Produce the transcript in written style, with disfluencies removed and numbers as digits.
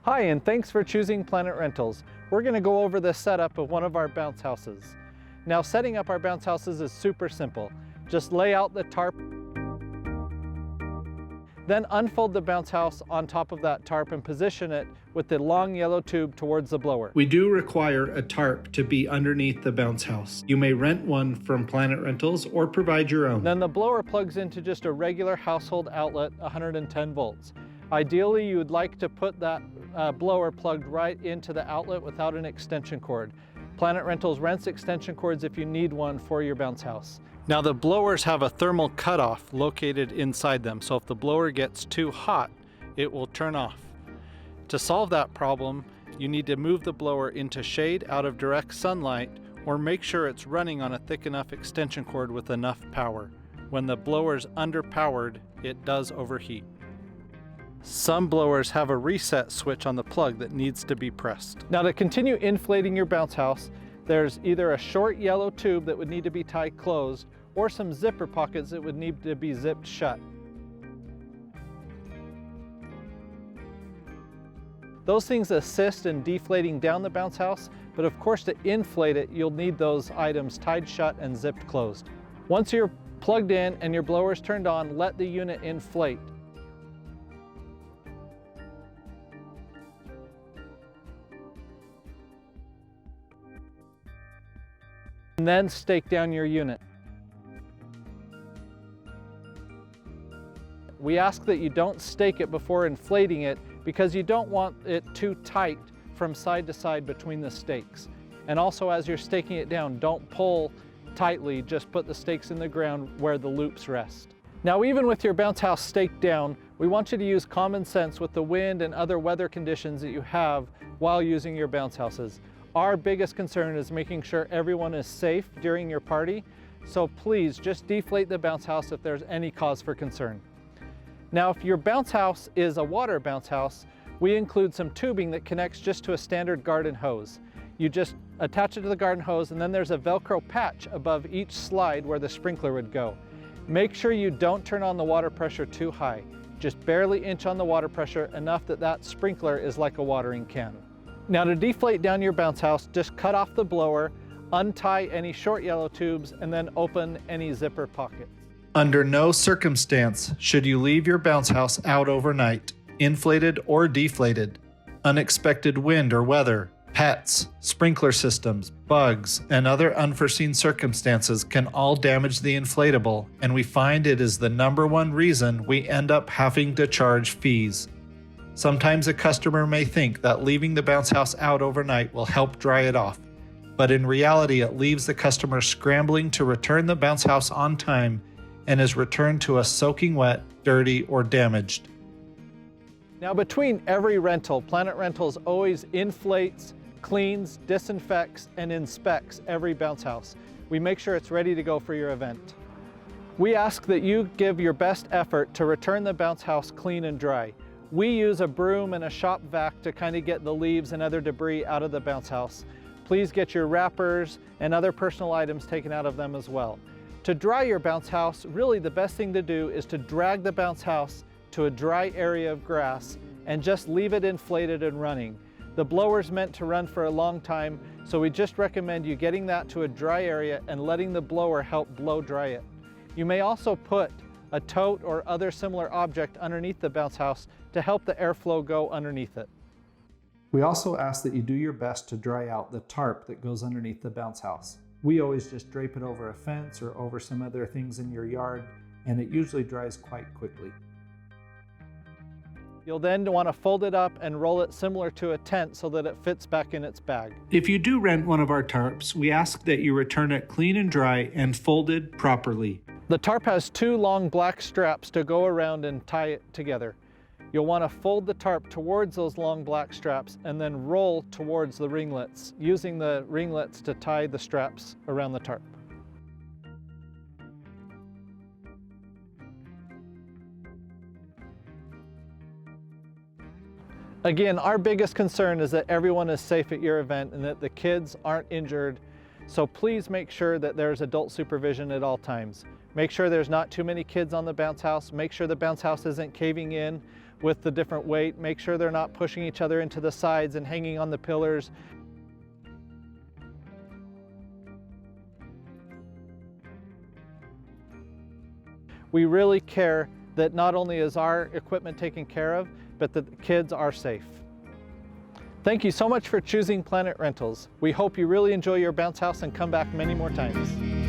Hi, and thanks for choosing Planet Rentals. We're going to go over the setup of one of our bounce houses. Now, setting up our bounce houses is super simple. Just lay out the tarp, then unfold the bounce house on top of that tarp and position it with the long yellow tube towards the blower. We do require a tarp to be underneath the bounce house. You may rent one from Planet Rentals or provide your own. Then the blower plugs into just a regular household outlet, 110 volts. Ideally, you would like to put that blower plugged right into the outlet without an extension cord. Planet Rentals rents extension cords if you need one for your bounce house. Now, the blowers have a thermal cutoff located inside them, so if the blower gets too hot, it will turn off. To solve that problem, you need to move the blower into shade out of direct sunlight, or make sure it's running on a thick enough extension cord with enough power. When the blower's underpowered, it does overheat. Some blowers have a reset switch on the plug that needs to be pressed. Now, to continue inflating your bounce house, there's either a short yellow tube that would need to be tied closed or some zipper pockets that would need to be zipped shut. Those things assist in deflating down the bounce house, but of course to inflate it, you'll need those items tied shut and zipped closed. Once you're plugged in and your blower's turned on, let the unit inflate. And then stake down your unit. We ask that you don't stake it before inflating it because you don't want it too tight from side to side between the stakes. And also, as you're staking it down, don't pull tightly, just put the stakes in the ground where the loops rest. Now, even with your bounce house staked down, we want you to use common sense with the wind and other weather conditions that you have while using your bounce houses. Our biggest concern is making sure everyone is safe during your party, so please just deflate the bounce house if there's any cause for concern. Now, if your bounce house is a water bounce house, we include some tubing that connects just to a standard garden hose. You just attach it to the garden hose, and then there's a Velcro patch above each slide where the sprinkler would go. Make sure you don't turn on the water pressure too high. Just barely inch on the water pressure, enough that that sprinkler is like a watering can. Now, to deflate down your bounce house, just cut off the blower, untie any short yellow tubes, and then open any zipper pocket. Under no circumstance should you leave your bounce house out overnight, inflated or deflated. Unexpected wind or weather, pets, sprinkler systems, bugs, and other unforeseen circumstances can all damage the inflatable, and we find it is the #1 reason we end up having to charge fees. Sometimes a customer may think that leaving the bounce house out overnight will help dry it off, but in reality it leaves the customer scrambling to return the bounce house on time and is returned to us soaking wet, dirty, or damaged. Now, between every rental, Planet Rentals always inflates, cleans, disinfects, and inspects every bounce house. We make sure it's ready to go for your event. We ask that you give your best effort to return the bounce house clean and dry. We use a broom and a shop vac to kind of get the leaves and other debris out of the bounce house. Please get your wrappers and other personal items taken out of them as well. To dry your bounce house, really the best thing to do is to drag the bounce house to a dry area of grass and just leave it inflated and running. The blower's meant to run for a long time, so we just recommend you getting that to a dry area and letting the blower help blow dry it. You may also put a tote or other similar object underneath the bounce house to help the airflow go underneath it. We also ask that you do your best to dry out the tarp that goes underneath the bounce house. We always just drape it over a fence or over some other things in your yard, and it usually dries quite quickly. You'll then want to fold it up and roll it similar to a tent so that it fits back in its bag. If you do rent one of our tarps, we ask that you return it clean and dry and folded properly. The tarp has 2 long black straps to go around and tie it together. You'll want to fold the tarp towards those long black straps and then roll towards the ringlets, using the ringlets to tie the straps around the tarp. Again, our biggest concern is that everyone is safe at your event and that the kids aren't injured. So please make sure that there's adult supervision at all times. Make sure there's not too many kids on the bounce house. Make sure the bounce house isn't caving in. with the different weight. Make sure they're not pushing each other into the sides and hanging on the pillars. We really care that not only is our equipment taken care of, but that the kids are safe. Thank you so much for choosing Planet Rentals. We hope you really enjoy your bounce house and come back many more times.